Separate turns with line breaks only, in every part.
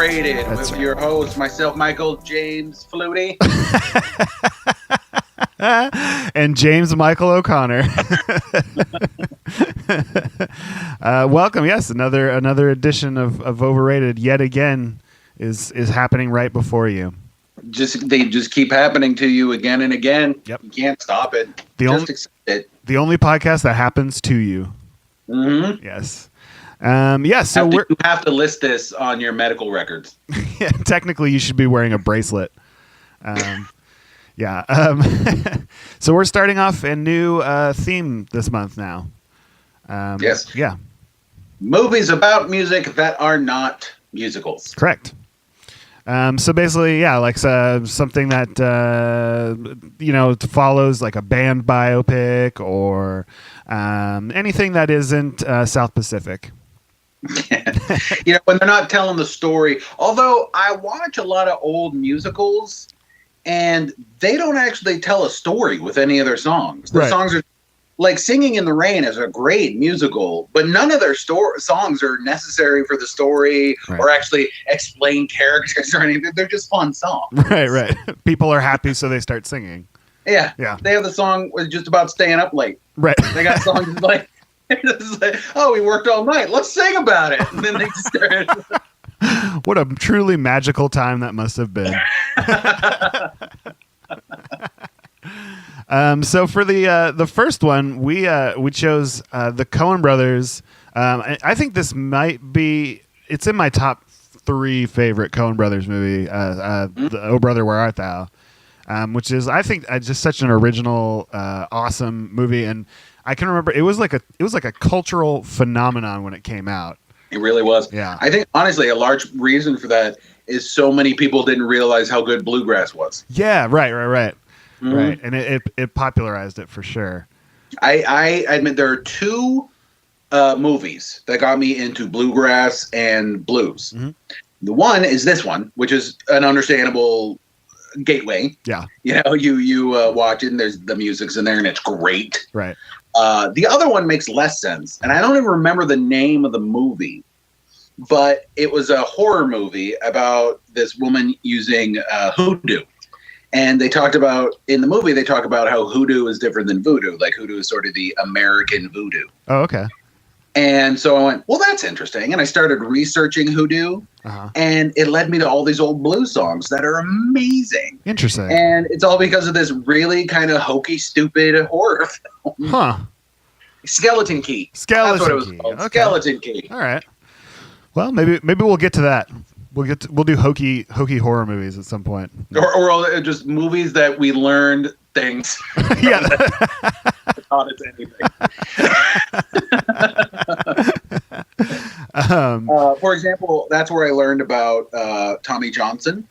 Overrated
That's
with
right.
your host, myself, Michael James Fluty.
And James Michael O'Connor. Welcome. Yes, another edition of Overrated yet again is happening right before you.
They just keep happening to you again and again.
Yep.
You can't stop it. Accept it.
The only podcast that happens to you.
Mm-hmm.
Yes. So
you have to list this on your medical records.
Yeah, technically you should be wearing a bracelet. So we're starting off a new theme this month now.
Yes.
Yeah.
Movies about music that are not musicals.
Correct. So basically, yeah, like something that follows like a band biopic or anything that isn't South Pacific.
When they're not telling the story. Although I watch a lot of old musicals, and they don't actually tell a story with any of their songs. The songs are like Singing in the Rain is a great musical, but none of their songs are necessary for the story or actually explain characters or anything. They're just fun songs.
Right. People are happy, so they start singing.
Yeah. They have the song was just about staying up late.
Right.
They got songs like, we worked all night. Let's sing about it. And then they just started.
What a truly magical time that must have been. So for the first one, we chose the Cohen Brothers. I think this might be. It's in my top 3 favorite Cohen Brothers movie. The Oh Brother, Where Art Thou? Which is, I think, just such an original, awesome movie, and I can remember it was like a cultural phenomenon when it came out.
It really was.
Yeah.
I think, honestly, a large reason for that is so many people didn't realize how good bluegrass was.
Yeah, right.
Mm-hmm.
Right, and it popularized it for sure.
I admit there are 2 movies that got me into bluegrass and blues. Mm-hmm. The one is this one, which is an understandable gateway.
Yeah.
You watch it and there's the music's in there and it's great.
Right.
The other one makes less sense, and I don't even remember the name of the movie, but it was a horror movie about this woman using hoodoo. And they talked about, in the movie, they talk about how hoodoo is different than voodoo. Like hoodoo is sort of the American voodoo.
Oh, okay.
And so I went, well, that's interesting. And I started researching hoodoo, and it led me to all these old blues songs that are amazing.
Interesting.
And it's all because of this really kind of hokey, stupid horror film.
Huh.
Skeleton Key. That's what it was called. Okay. Skeleton Key.
All right. Well, maybe we'll get to that. We'll do hokey horror movies at some point.
Or just movies that we learned things.
Yeah.
Taught us anything. For example, that's where I learned about Tommy Johnson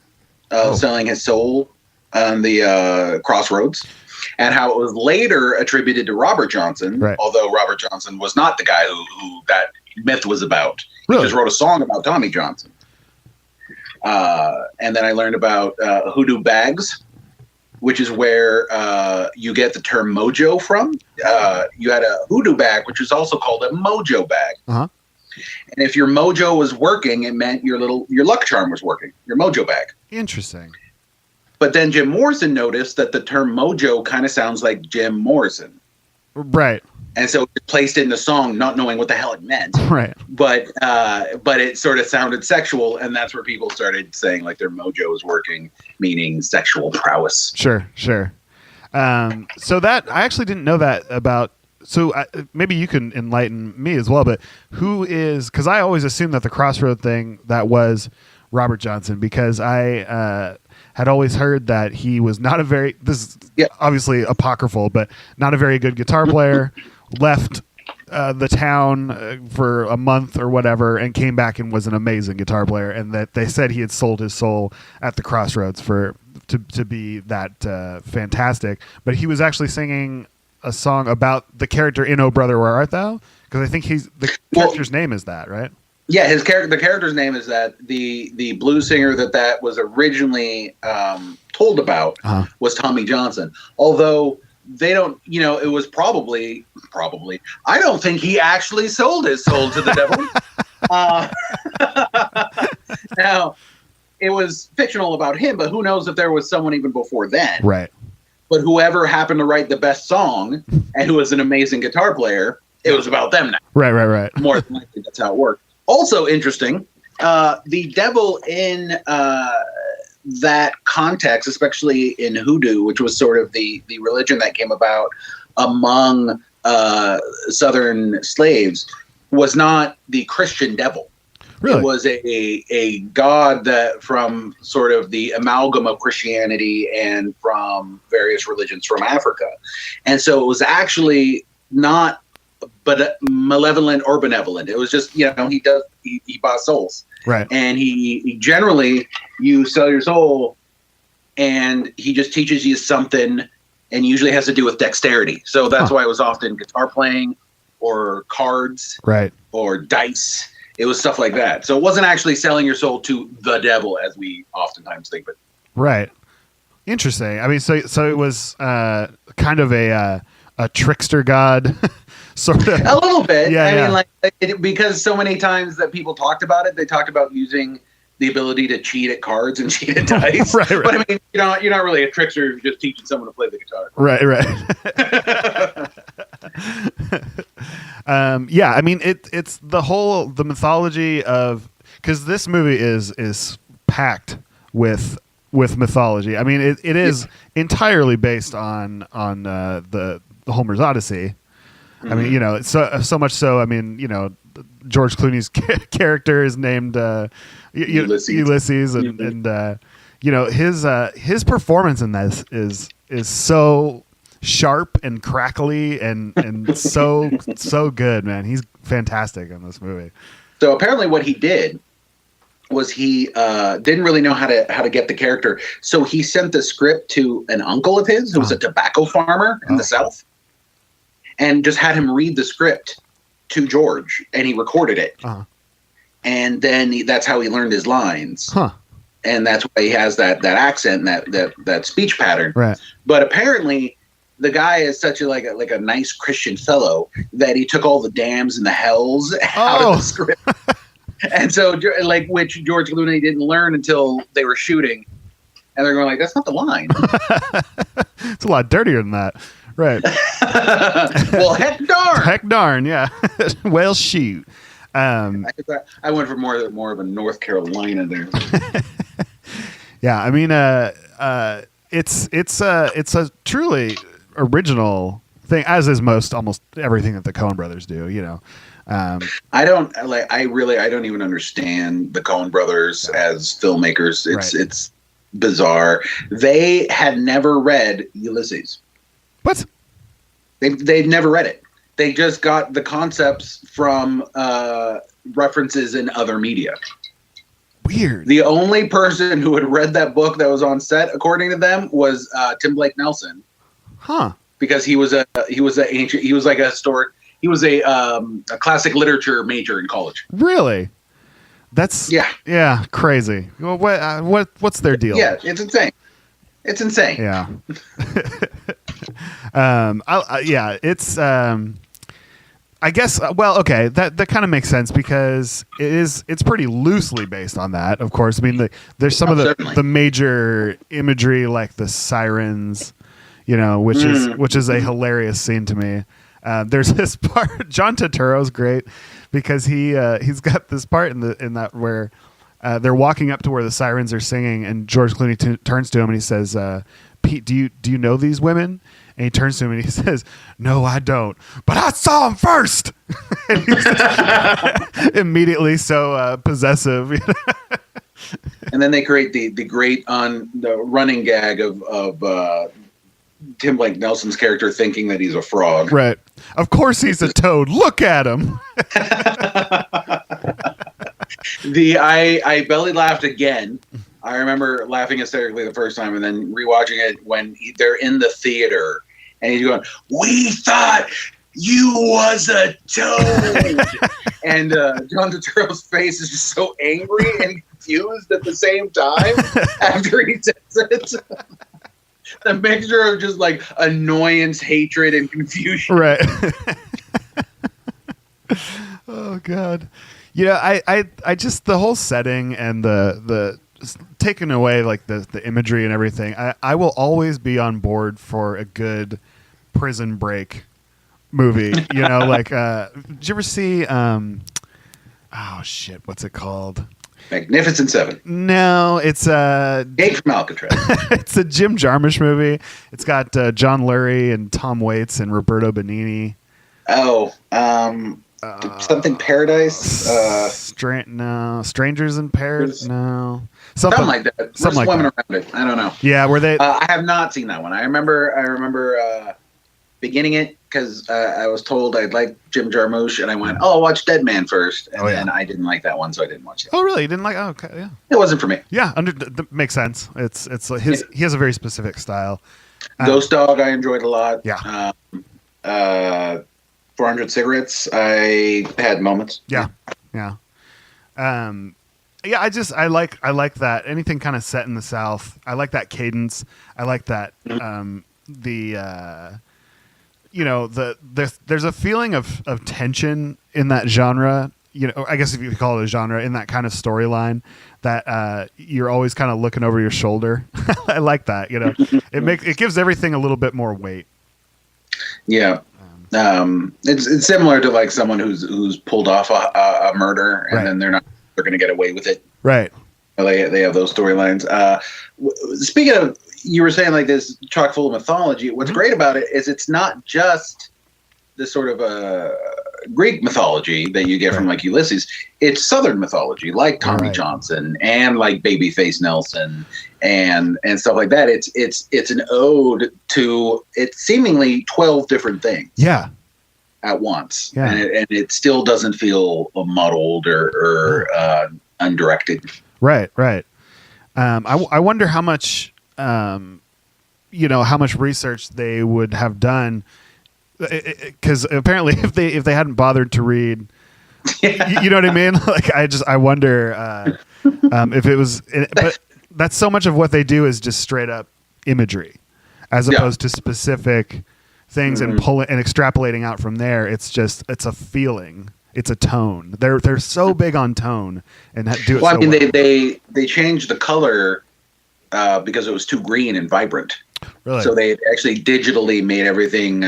selling his soul on the crossroads, and how it was later attributed to Robert Johnson, although Robert Johnson was not the guy who that myth was about. He just wrote a song about Tommy Johnson. And then I learned about hoodoo bags, which is where you get the term mojo from. You had a hoodoo bag, which was also called a mojo bag. Uh-huh. And if your mojo was working, it meant your luck charm was working, your mojo bag.
Interesting.
But then Jim Morrison noticed that the term mojo kind of sounds like Jim Morrison.
Right.
And so he placed it in the song, not knowing what the hell it meant.
Right.
But it sort of sounded sexual, and that's where people started saying like their mojo is working, meaning sexual prowess.
Sure. So that I actually didn't know that about. So maybe you can enlighten me as well. But who is? Because I always assumed that the Crossroad thing that was Robert Johnson, because I had always heard that he was not a very. This is obviously apocryphal, but not a very good guitar player. Left the town for a month or whatever and came back and was an amazing guitar player, and that they said he had sold his soul at the Crossroads to be that fantastic. But he was actually singing a song about the character in Oh Brother, Where Art Thou? Because I think the character's name is that, right?
Yeah, the character's name is that. The blues singer that was originally told about was Tommy Johnson. Although they don't, it was probably, I don't think he actually sold his soul to the devil. Now, it was fictional about him, but who knows if there was someone even before then.
Right.
But whoever happened to write the best song and who was an amazing guitar player, it was about them now.
Right.
More than likely, that's how it worked. Also interesting, the devil in that context, especially in hoodoo, which was sort of the religion that came about among Southern slaves, was not the Christian devil.
Really?
It was a god that from sort of the amalgam of Christianity and from various religions from Africa. And so it was actually not but malevolent or benevolent. It was just, he bought souls.
Right.
And he generally, you sell your soul and he just teaches you something, and usually has to do with dexterity. So that's why it was often guitar playing or cards,
right, or
dice. It was stuff like that. So it wasn't actually selling your soul to the devil as we oftentimes think of it.
Right. Interesting. I mean, so it was kind of a trickster god, sort of.
A little bit.
Yeah.
I mean, because so many times that people talked about it, they talked about using the ability to cheat at cards and cheat at dice. Right. But I mean, you're not really a trickster. You're just teaching someone to play the guitar.
Right. Yeah, I mean, it's the mythology of, because this movie is packed with mythology. I mean, it is entirely based on the Homer's Odyssey. Mm-hmm. I mean, so much so. I mean, George Clooney's character is named Ulysses, and his performance in this is so sharp and crackly and so good, man. He's fantastic in this movie.
So apparently what he did was he didn't really know how to get the character. So he sent the script to an uncle of his who was a tobacco farmer in the South, and just had him read the script to George, and he recorded it. And then that's how he learned his lines. And that's why he has that accent, that speech pattern.
Right.
But apparently the guy is such a nice Christian fellow that he took all the damns and the hells out of the script. And so, which George Clooney didn't learn until they were shooting. And they're going that's not the line.
It's a lot dirtier than that. Right.
Well, heck darn.
Heck darn, yeah. Well, shoot.
I went for more of a North Carolina there.
Yeah, I mean, it's a truly original thing, as is almost everything that the Cohen Brothers do. I don't even understand the Cohen Brothers as filmmakers. It's bizarre. They had never read Ulysses. What?
They'd never read it. They just got the concepts from references in other media.
Weird.
The only person who had read that book that was on set, according to them, was Tim Blake Nelson. Because he was a classic literature major in college.
Really? That's crazy. Well, what's their deal?
Yeah, it's insane. It's insane.
Yeah. It's I guess okay, that kind of makes sense, because it's pretty loosely based on that, of course. I mean, there's some of the major imagery, like the sirens, which is a hilarious scene to me. There's this part, John Turturro's great, because he's got this part in that where they're walking up to where the sirens are singing, and George Clooney turns to him and he says, "Pete, do you know these women?" And he turns to him and he says, "No, I don't, but I saw them first." And he's just immediately so possessive.
And then they create the great the running gag of Tim Blake Nelson's character thinking that he's a frog.
Right. Of course he's a toad. Look at him.
I belly laughed again. I remember laughing hysterically the first time, and then rewatching it when they're in the theater and he's going, "We thought you was a toad." And John Turturro's face is just so angry and confused at the same time after he says it. The mixture of just annoyance, hatred, and confusion.
Right. Oh God. I just the whole setting and the taking away like the imagery and everything. I will always be on board for a good Prison Break movie. Like did you ever see oh shit, what's it called?
Magnificent Seven.
No, it's
Escape from Alcatraz.
It's a Jim Jarmusch movie. It's got John Lurie and Tom Waits and Roberto Benigni.
Oh, something Paradise.
Strangers in Paradise. No,
something like that.
Something like
swimming
that.
around it. I don't know.
Yeah, were they?
I have not seen that one. I remember beginning it because I was told I'd like Jim Jarmusch, and I went, "Oh, I'll watch Dead Man first," and then I didn't like that one, so I didn't watch it.
Oh, really? You didn't like? Oh, okay, yeah.
It wasn't for me.
Yeah, makes sense. It's like he has a very specific style.
Ghost Dog, I enjoyed a lot.
Yeah.
400 Cigarettes, I had moments.
Yeah. Yeah. I like that. Anything kind of set in the South. I like that cadence. I like that. There's a feeling of tension in that genre. I guess if you call it a genre, in that kind of storyline that you're always kind of looking over your shoulder. I like that. It gives everything a little bit more weight.
Yeah. It's similar to like someone who's pulled off a murder and then they're going to get away with it.
Right.
They have those storylines. Speaking of, you were saying like this chock full of mythology. What's great about it is it's not just the sort of Greek mythology that you get from like Ulysses. It's Southern mythology, like Tommy Johnson and like Babyface Nelson and stuff like that. It's an ode to seemingly 12 different things.
Yeah.
At once.
Yeah.
And it still doesn't feel muddled or undirected.
Right. I wonder how much how much research they would have done, because apparently if they hadn't bothered to read, you know what I mean? Like I wonder if it was, but that's so much of what they do is just straight up imagery, as opposed to specific things and pulling and extrapolating out from there. It's a feeling. It's a tone. They're so big on tone and do it.
Well, I mean, they changed the color because it was too green and vibrant.
Really?
So they actually digitally made everything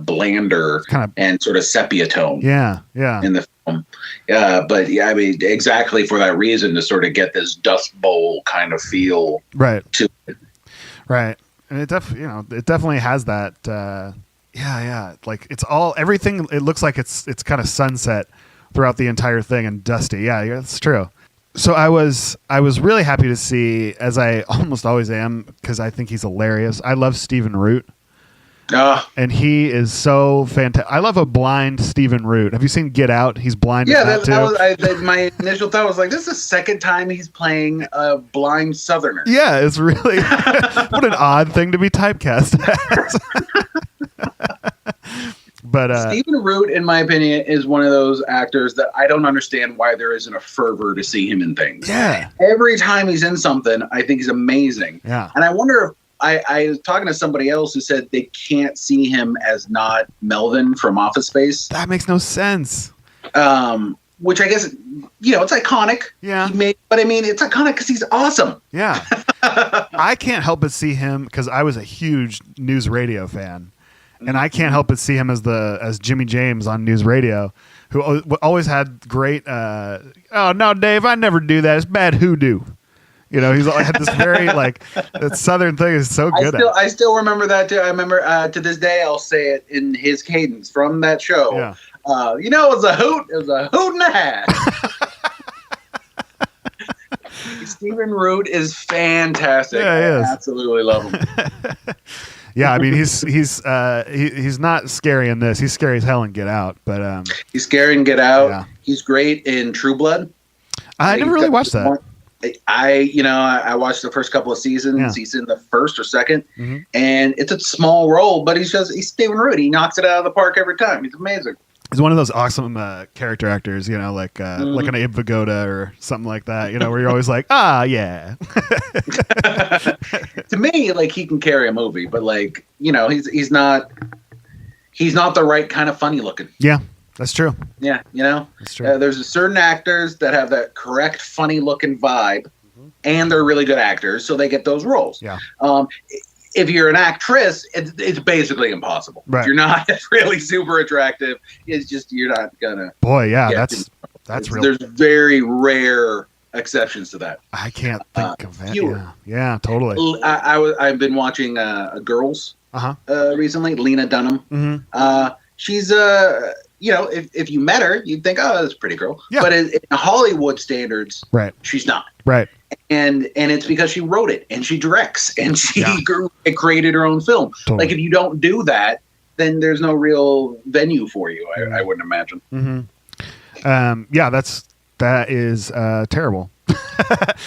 blander and sort of sepia tone.
Yeah.
In the film, but I mean, exactly for that reason, to sort of get this Dust Bowl kind of feel.
Right.
To it.
Right, and it definitely has that. Like it's everything. It looks like it's kind of sunset throughout the entire thing and dusty. Yeah, that's true. So I was really happy to see, as I almost always am, because I think he's hilarious. I love Stephen Root. And he is so fantastic. I love a blind Stephen Root. Have you seen Get Out? He's blind.
Yeah,
that too.
My initial thought was like, this is the second time he's playing a blind Southerner.
Yeah, it's really what an odd thing to be typecast as. But
Stephen Root, in my opinion, is one of those actors that I don't understand why there isn't a fervor to see him in things.
Yeah.
Every time he's in something, I think he's amazing.
Yeah.
And I wonder if I was talking to somebody else who said they can't see him as not Melvin from Office Space.
That makes no sense.
Which I guess, it's iconic.
Yeah.
But I mean, it's iconic because he's awesome.
Yeah. I can't help but see him because I was a huge News Radio fan. And I can't help but see him as Jimmy James on News Radio, who always had great. Oh no, Dave! I never do that. It's bad hoodoo. He's had this very that Southern thing is so good.
I still remember that too. I remember to this day I'll say it in his cadence from that show.
Yeah.
It was a hoot. It was a hoot and a half. Stephen Root is fantastic.
Yeah, he is.
I absolutely love him.
Yeah, I mean he's not scary in this. He's scary as hell in Get Out, but
he's scary in Get Out.
Yeah.
He's great in True Blood.
I never really watched that.
I watched the first couple of seasons.
Yeah.
He's in the first or second, and it's a small role, but he's Stephen Root. He knocks it out of the park every time. He's amazing.
He's one of those awesome character actors, like an Abe Vigoda or something like that, where you're always like, yeah.
To me, he can carry a movie, but he's not the right kind of funny looking.
Yeah. That's true.
Yeah, you know,
That's true.
there's certain actors that have that correct, funny looking vibe, and they're really good actors, so they get those roles.
Yeah.
If you're an actress, it's basically impossible.
Right.
If you're not really super attractive, it's just you're not gonna.
Boy, yeah, that's real.
There's very rare exceptions to that.
I can't think of that.
Fewer.
Yeah, totally.
I've been watching Girls recently. Lena Dunham.
Mm-hmm.
She's you know, if you met her, you'd think, oh, that's a pretty girl.
Yeah.
But in Hollywood standards,
right,
she's not.
Right.
And it's because she wrote it and she directs and she created her own film. Totally. Like if you don't do that, then there's no real venue for you. I wouldn't imagine.
Mm-hmm. Yeah, that is terrible.
But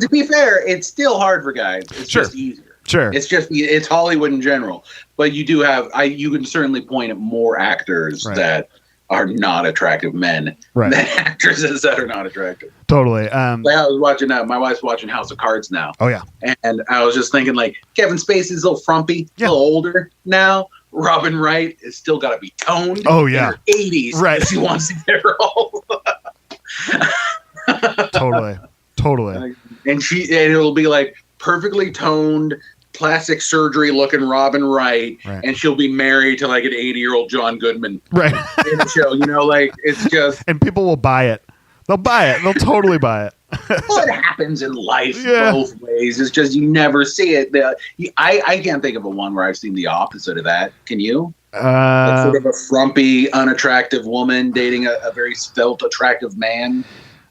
to be fair, it's still hard for guys. It's just easier.
Sure.
It's Hollywood in general. But you do have you can certainly point at more actors that are not attractive men than actresses that are not attractive.
Totally.
Like I was watching my wife's watching House of Cards now.
Oh yeah.
And I was just thinking like Kevin Spacey's a little frumpy, a little older now. Robin Wright is still got to be toned.
Oh yeah.
In her 80s. Right. If she wants to get her role. Totally. And it'll be like perfectly toned, plastic surgery looking Robin Wright, and she'll be married to like an 80-year-old John Goodman. Right. In the show, you know, like it's just.
And people will buy it. They'll buy it. They'll totally buy it.
Well, it happens in life both ways. It's just you never see it. I can't think of a one where I've seen the opposite of that. Can you? Like sort of a frumpy, unattractive woman dating a very svelte, attractive man.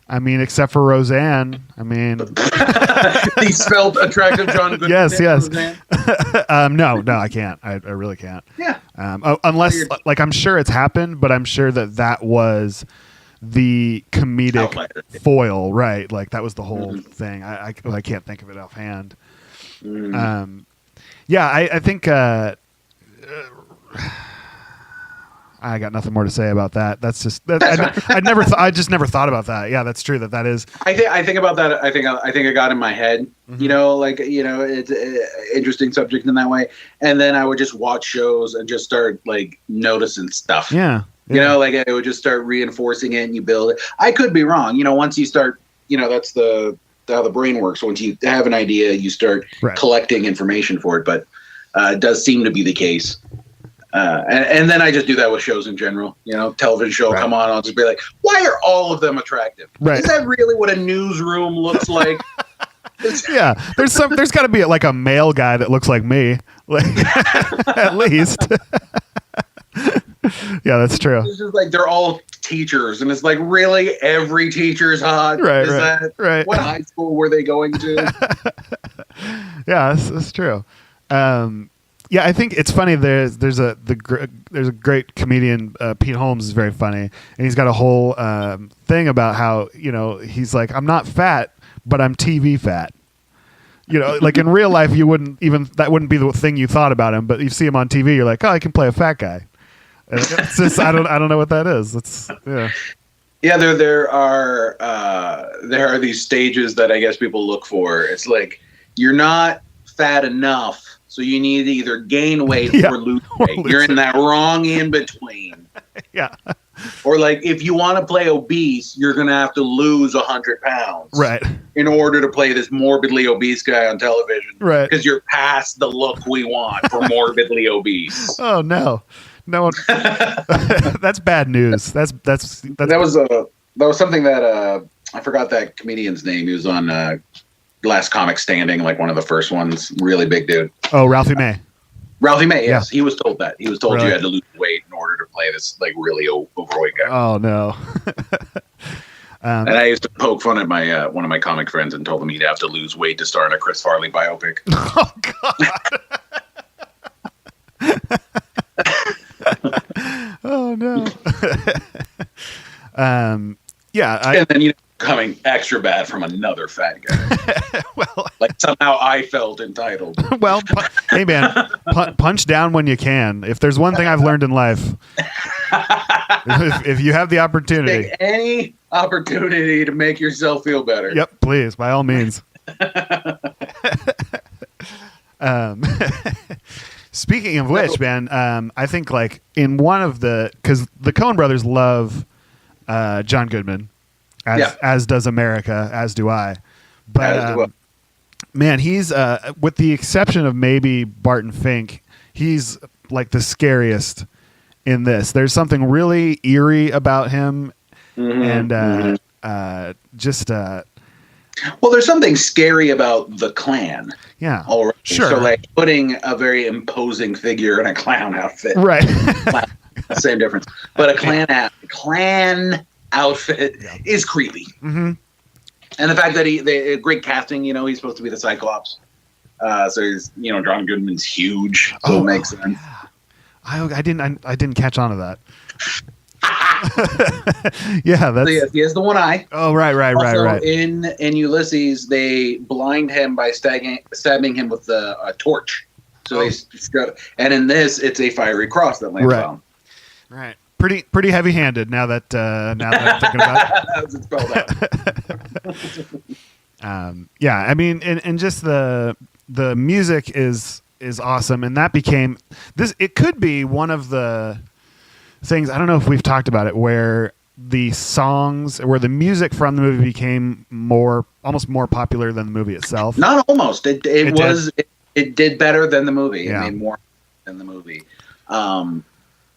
I mean, except for Roseanne. I mean,
the svelte, attractive John Goodman.
Yes. No, I can't. I really can't.
Yeah.
Unless, like, I'm sure it's happened, but I'm sure that was the comedic foil, right? Like that was the whole thing. I can't think of it offhand. Yeah, I think. I got nothing more to say about that. That's just I just never thought about that. Yeah, that's true. That is.
I think about that. I think I got in my head. You know, like it's an interesting subject in that way. And then I would just watch shows and just start like noticing stuff.
Yeah.
You know, like I would just start reinforcing it, and you build it. I could be wrong. You know, once you start, that's how the brain works. Once you have an idea, you start collecting information for it. But it does seem to be the case. And then I just do that with shows in general. You know, television show come on, I'll just be like, why are all of them attractive? Right. Is that really what a newsroom looks like?
Yeah, there's got to be like a male guy that looks like me, like at least. Yeah, that's true.
It's just like they're all teachers, and it's like really every tea's hot.
Right.
Is that what high school were they going to?
Yeah, that's true. Yeah, I think it's funny. There's a great comedian, Pete Holmes is very funny, and he's got a whole thing about how he's like, I'm not fat, but I'm TV fat. Like in real life, that wouldn't be the thing you thought about him, but you see him on TV, you're like, oh, I can play a fat guy. And it's just I don't know what that is.
Yeah, there are these stages that I guess people look for. It's like you're not fat enough. So you need to either gain weight or lose weight. You're in that wrong in between.
Yeah.
Or like if you want to play obese, you're going to have to lose 100 pounds.
Right.
In order to play this morbidly obese guy on television. Right. Because you're past the look we want for morbidly obese.
Oh no. No one. That's bad news. That
was something that I forgot that comedian's name. He was on Last Comic Standing, like one of the first ones. Really big dude.
Oh, Ralphie May.
Ralphie May, yes. Yeah. He was told that. He was told you had to lose weight in order to play this like really overweight guy.
Oh no.
And I used to poke fun at my one of my comic friends and told him he'd have to lose weight to star in a Chris Farley biopic.
Oh God. Oh no. Yeah.
And then coming extra bad from another fat guy.
Well,
like somehow I felt entitled.
Well, hey man, punch down when you can. If there's one thing I've learned in life, if you have the opportunity,
take any opportunity to make yourself feel better.
Yep, please, by all means. Speaking of which, man, I think like in one of because the Cohen brothers love John Goodman, as does America, as do I. But man, he's with the exception of maybe Barton Fink, he's like the scariest in this. There's something really eerie about him, and just.
Well, there's something scary about the Klan.
Yeah.
Already.
Sure.
So, like, putting a very imposing figure in a clown outfit.
Right.
Same difference. But a Klan outfit is creepy.
Mm-hmm.
And the fact that great casting, he's supposed to be the Cyclops. So he's, John Goodman's huge. So it makes sense.
Yeah. I didn't catch on to that. Yeah, that's.
So he has the one eye.
Oh, right.
In Ulysses, they blind him by stabbing him with a torch. So and in this, it's a fiery cross that lands on.
Right. Pretty heavy-handed. Now that I'm thinking about it.
It's spelled
out. Yeah, I mean, and just the music is awesome, and that became this. It could be one of the things, I don't know if we've talked about it, where the music from the movie became almost more popular than the movie itself.
Not almost. It did better than the movie.
Yeah.
It made more than the movie. And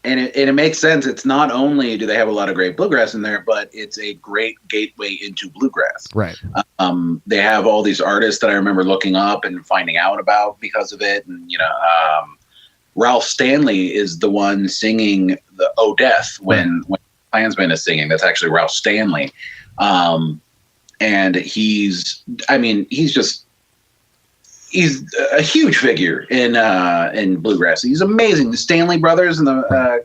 it makes sense. It's not only do they have a lot of great bluegrass in there, but it's a great gateway into bluegrass.
Right.
They have all these artists that I remember looking up and finding out about because of it. And, Ralph Stanley is the one singing the "Oh Death" when Klansman is singing. That's actually Ralph Stanley, and he's a huge figure in bluegrass. He's amazing. The Stanley brothers and the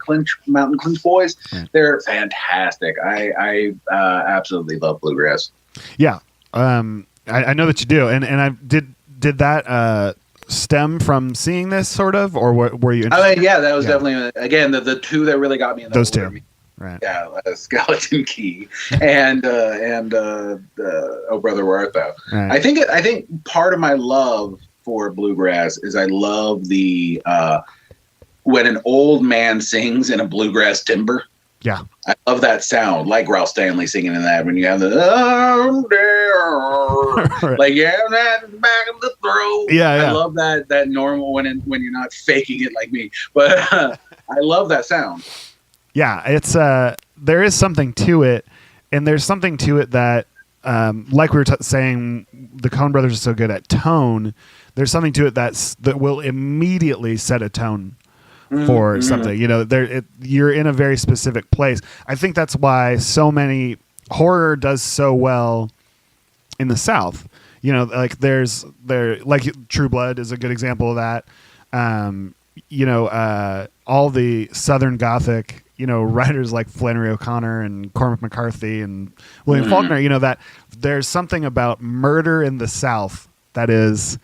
Mountain Clinch Boys, they're fantastic. I absolutely love bluegrass.
Yeah, I know that you do, and I did that. Stem from seeing this sort of, or were you interested?
That was definitely again the two that really got me in
those two, right?
Yeah, Skeleton Key and Oh Brother Where Art Thou.
Right.
I think part of my love for bluegrass is I love the when an old man sings in a bluegrass timbre.
Yeah,
I love that sound, like Ralph Stanley singing in that. When you have the
right.
like that back of the throat.
Yeah.
I love that normal when you're not faking it like me. But I love that sound.
Yeah, it's there is something to it, and there's something to it that like we were saying, the Coen Brothers are so good at tone. There's something to it that will immediately set a tone for something. You're in a very specific place. I think that's why so many horror does so well in the South. Like like True Blood is a good example of that. All the Southern Gothic, writers like Flannery O'Connor and Cormac McCarthy and William Faulkner, that there's something about murder in the South that is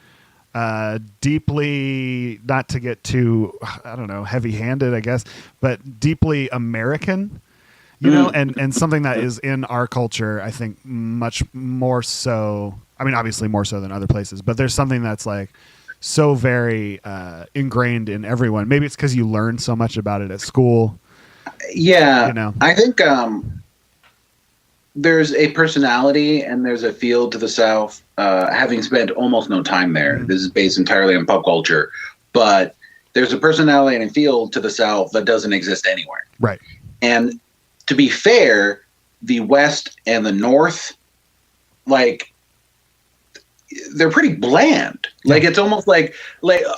deeply, not to get too, I don't know, heavy-handed, I guess, but deeply American, and something that is in our culture, I think, much more so. I mean, obviously more so than other places, but there's something that's like so very ingrained in everyone. Maybe it's because you learn so much about it at school.
Yeah, I think there's a personality and there's a feel to the South. Having spent almost no time there, this is based entirely on pop culture, but there's a personality and a feel to the South that doesn't exist anywhere.
Right.
And to be fair, the West and the North, like, they're pretty bland. Like, it's almost like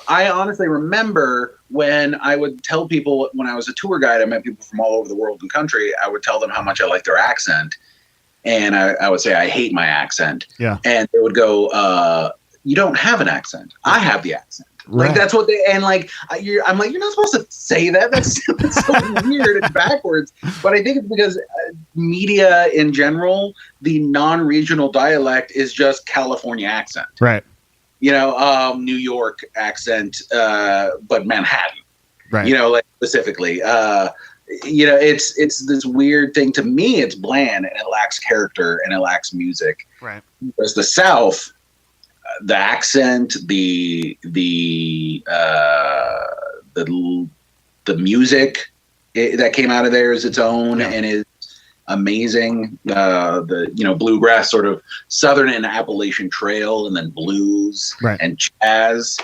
I honestly remember when I would tell people, when I was a tour guide, I met people from all over the world and country, I would tell them how much I liked their accent. And I would say, I hate my accent. Yeah. And they would go, you don't have an accent. I have the accent. Right. Like, that's what they, and like, I'm like, you're not supposed to say that. That's so weird and backwards. But I think it's because media in general, the non-regional dialect is just California accent.
Right.
New York accent, but Manhattan. Right. Like specifically. It's this weird thing. To me, it's bland and it lacks character and it lacks music.
Right.
Whereas the South, accent, the music that came out of there is its own and is amazing. The bluegrass, sort of Southern and Appalachian Trail, and then blues and jazz.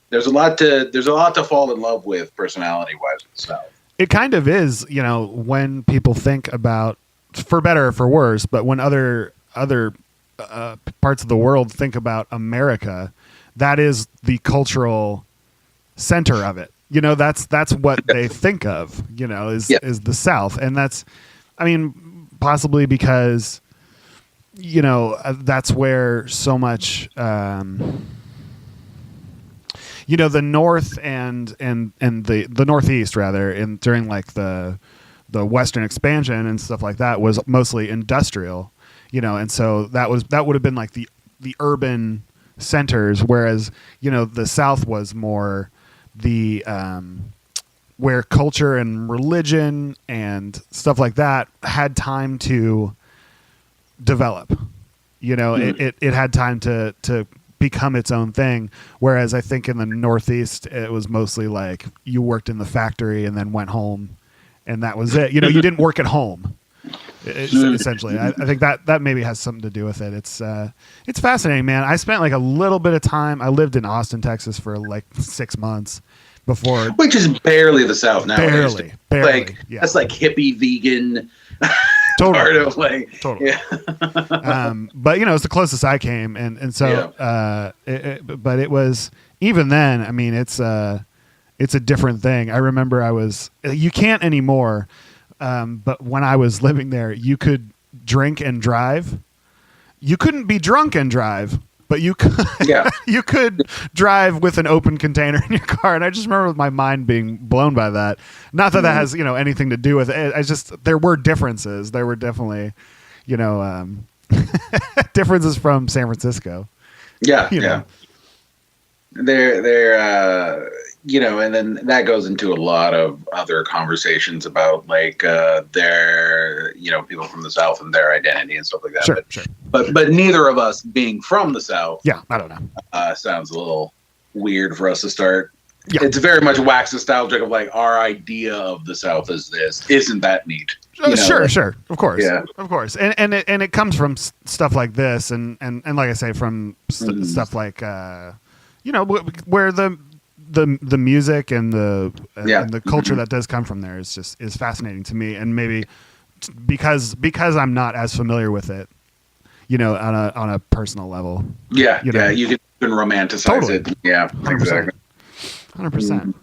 There's a lot to fall in love with personality wise in the South.
It kind of is, when people think about, for better or for worse, but when other parts of the world think about America, that is the cultural center of it. That's what they think of, is the South. And that's, possibly because, that's where so much, the North and the Northeast rather, during like the Western expansion and stuff like that was mostly industrial, and so that would have been like the urban centers, whereas, the South was more the where culture and religion and stuff like that had time to develop. It had time to become its own thing, whereas I think in the Northeast it was mostly like you worked in the factory and then went home and that was it. You didn't work at home. Essentially, I think that maybe has something to do with it. It's fascinating, man. I spent like a little bit of time. I lived in Austin, Texas for like 6 months before,
which is barely the South nowadays.
Barely.
That's like hippie vegan.
Totally.
Part of like,
totally. Yeah. But it's the closest I came, and so but it was, even then, it's a different thing. I remember you can't anymore. But when I was living there, you could drink and drive. You couldn't be drunk and drive, but you could, you could drive with an open container in your car. And I just remember my mind being blown by that. Not that that has, anything to do with it. There were differences. There were definitely, differences from San Francisco.
Yeah. They're and then that goes into a lot of other conversations about like their people from the South and their identity and stuff like that.
Sure.
But neither of us being from the South.
Yeah, I don't know.
Sounds a little weird for us to start.
Yeah.
It's very much wax nostalgic of like our idea of the South is this. Isn't that neat?
Sure. Of course.
Yeah.
Of course. And it comes from stuff like this and like I say, from stuff like where the music and the culture that does come from there is fascinating to me, and maybe because I'm not as familiar with it, on a personal level.
You can romanticize it. Yeah,
100%.
exactly.
100%.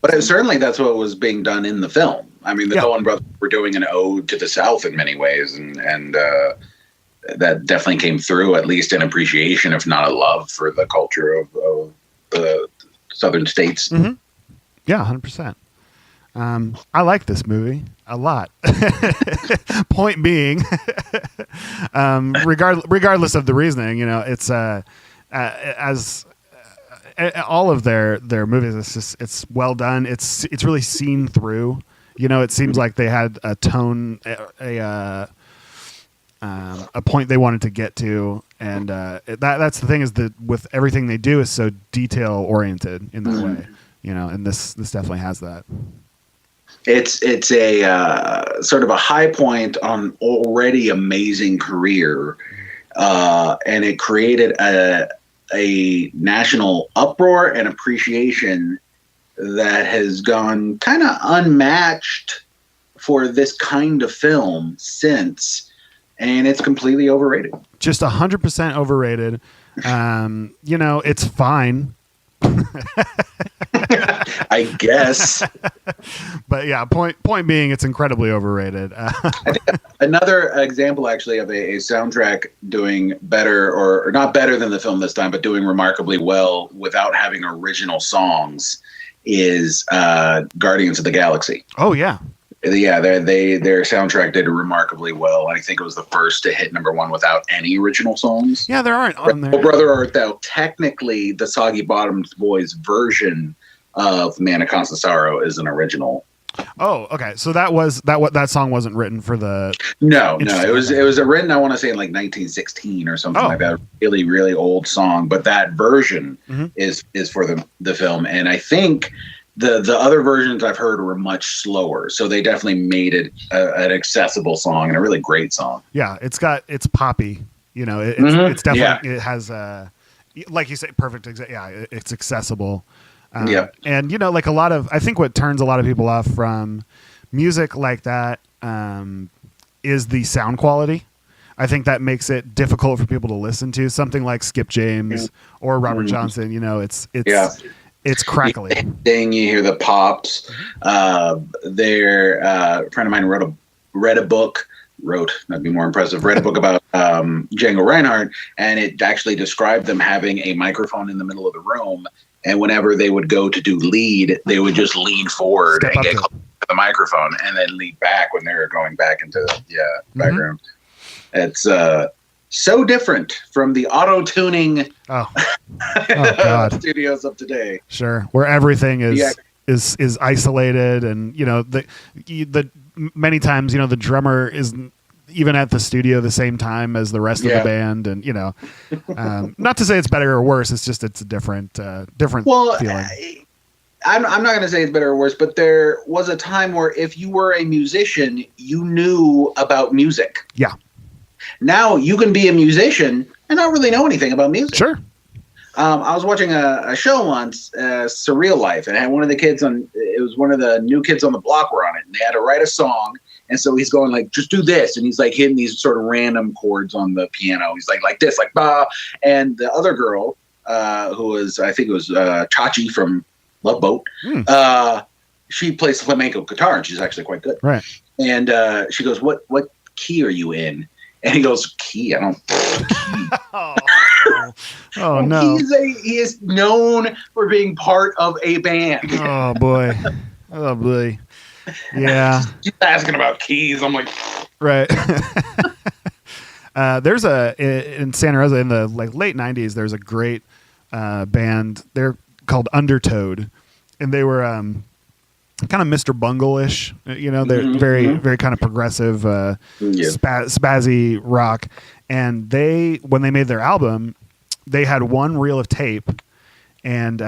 But certainly that's what was being done in the film. The Cohen Brothers were doing an ode to the South in many ways, and that definitely came through, at least an appreciation, if not a love for the culture of the Southern states.
Mm-hmm. Yeah, 100%. I like this movie a lot. Point being, regardless of the reasoning, it's as all of their movies. It's well done. It's really seen through. It seems like they had a tone, a point they wanted to get to, and that's the thing, is that with everything they do is so detail oriented in that way, and this definitely has that.
It's a sort of a high point on already amazing career, and it created a national uproar and appreciation that has gone kind of unmatched for this kind of film since. And it's completely overrated. Just
100% overrated. It's fine.
I guess.
But yeah, point being, it's incredibly overrated. I
think another example, actually, of a soundtrack doing better, or not better than the film this time, but doing remarkably well without having original songs, is Guardians of the Galaxy.
Oh, yeah.
Yeah, their soundtrack did remarkably well. I think it was the first to hit #1 without any original songs.
Yeah, there aren't on there.
Brother Art Thou, technically the Soggy Bottomed Boys version of Man of Constant Sorrow is an original.
Oh, okay. So that song wasn't written for the.
No. It was written, I want to say, in like 1916 or something like that. Really, really old song. But that version is for the film, and I think the other versions I've heard were much slower. So they definitely made it an accessible song and a really great song.
Yeah, it's poppy. You know, it's definitely it has like you say, perfect. It's accessible. And you know, like I think what turns a lot of people off from music like that is the sound quality. I think that makes it difficult for people to listen to. Something like Skip James or Robert Johnson. You know, it's crackly.
Then you hear the pops. A friend of mine read a book. That'd be more impressive. Read a book about Django Reinhardt, and it actually described them having a microphone in the middle of the room. And whenever they would go to do lead, they would just lean forward and get close to the microphone, and then lead back when they were going back into the background. It's so different from the auto-tuning studios of today.
Sure, where everything is isolated, and you know the many times the drummer is even at the studio the same time as the rest of the band, and not to say it's better or worse, it's just it's a different feeling. I'm not going to say it's better or worse, but there was a time where if you were a musician, you knew about music. Yeah.
Now you can be a musician and not really know anything about music.
Sure.
I was watching a show once, Surreal Life, and I had one of the new kids on the block were on it, and they had to write a song. And so he's going like, just do this. And he's like hitting these sort of random chords on the piano. He's like this, like, bah. And the other girl, who was, I think it was Chachi from Love Boat, she plays flamenco guitar, and she's actually quite good.
Right.
And she goes, what key are you in? And he goes, key? I don't key.
Oh no.
He is known for being part of a band.
Oh boy. Yeah.
He's asking about keys. I'm like,
right. There's in Santa Rosa in the late 90s, there's a great band. They're called Undertoad, and they were kind of Mr. Bungle-ish. They're very kind of progressive, spazzy rock. And when they made their album, they had one reel of tape. And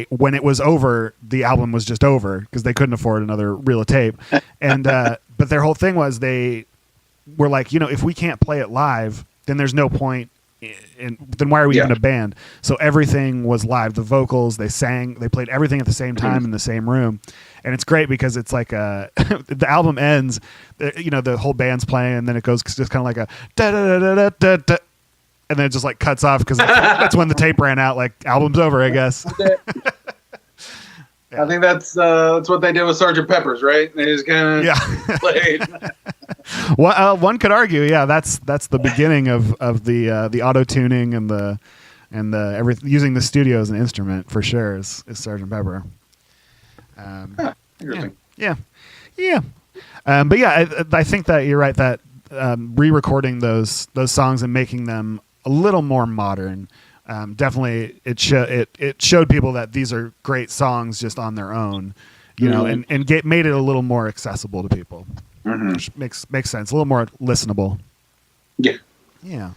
when it was over, the album was just over because they couldn't afford another reel of tape. And but their whole thing was they were like, if we can't play it live, then there's no point. Then why are we even a band? So everything was live. The vocals, they sang, they played everything at the same time in the same room. And it's great because it's like the album ends, the whole band's playing, and then it goes just kind of like a da da da da da da. And then it just cuts off because that's when the tape ran out. Like, album's over, I guess.
I think that's what they did with Sgt. Pepper's, right? They just kind of played.
Well, one could argue, that's the beginning of the auto tuning and the everything, using the studio as an instrument for sure is Sgt. Pepper.
Interesting.
Yeah. But I think that you're right that re-recording those songs and making them a little more modern, definitely it showed people that these are great songs just on their own, and made it a little more accessible to people, which makes sense, a little more listenable. Yeah.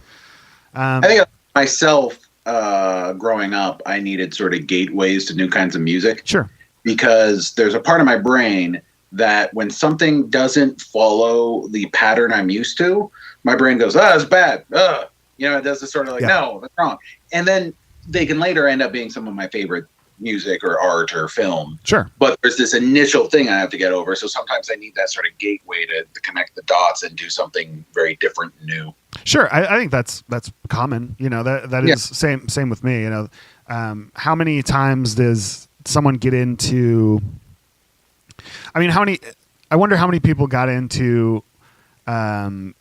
I think myself, growing up, I needed sort of gateways to new kinds of music.
Sure. Because
there's a part of my brain that when something doesn't follow the pattern I'm used to, my brain goes, it's bad. It does this sort of no, that's wrong. And then they can later end up being some of my favorite music or art or film.
Sure.
But there's this initial thing I have to get over. So sometimes I need that sort of gateway to connect the dots and do something very different and new.
Sure. I think that's common. That is same with me. How many times does someone get into, I wonder how many people got into, I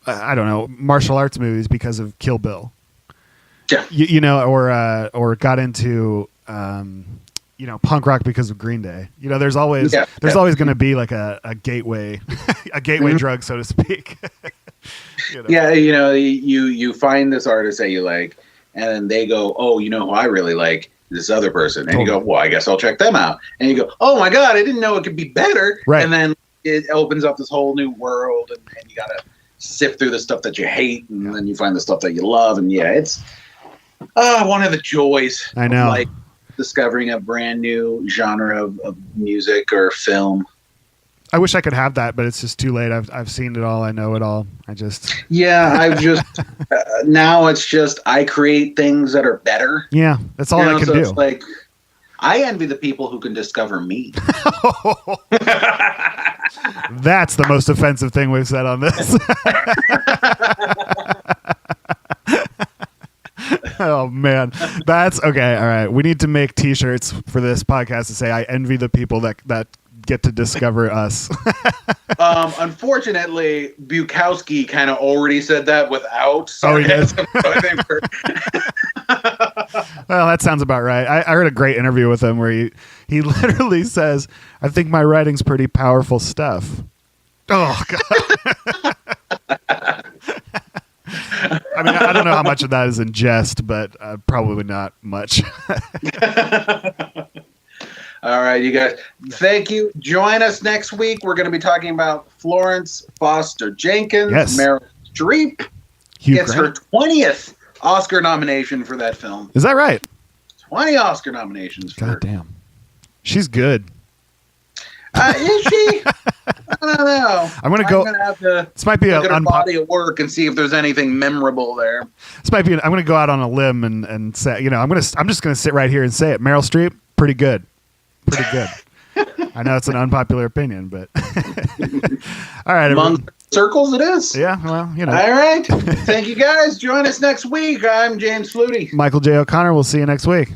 don't know, martial arts movies because of Kill Bill.
Yeah.
Or got into, punk rock because of Green Day. There's always going to be like a gateway, a gateway drug, so to speak.
Yeah. You find this artist that you like, and then they go, oh, who I really like. this other person, and you go, well, I guess I'll check them out. And you go, oh my God, I didn't know it could be better.
Right.
And then it opens up this whole new world, and you gotta sift through the stuff that you hate, and then you find the stuff that you love. And yeah, it's one of the joys.
I know.
Like discovering a brand new genre of music or film.
I wish I could have that, but it's just too late. I've seen it all. I know it all. I've just now it's just I create things that are better. Yeah, that's all I can do.
It's like I envy the people who can discover me.
That's the most offensive thing we've said on this. Oh man, that's okay. All right, we need to make T-shirts for this podcast to say I envy the people that get to discover us.
Unfortunately, Bukowski kind of already said that without
sarcasm. Oh, he did? Well, that sounds about right. I heard a great interview with him where he literally says, I think my writing's pretty powerful stuff. Oh, God. I mean, I don't know how much of that is in jest, but probably not much.
All right, you guys. Thank you. Join us next week. We're going to be talking about Florence Foster Jenkins.
Yes.
Meryl Streep gets her 20th Oscar nomination for that film.
Is that right?
20 Oscar nominations for her.
God damn. She's good.
Is she? I don't know.
I'm going to go.
Have to
this might be
look at her body of work and see if there's anything memorable there.
This might be. I'm going to go out on a limb and say, I'm just going to sit right here and say it. Meryl Streep, pretty good. Pretty good. I know it's an unpopular opinion, but all right.
Among circles, it is.
Yeah, well,
All right. Thank you, guys. Join us next week. I'm James Fluty.
Michael J. O'Connor. We'll see you next week.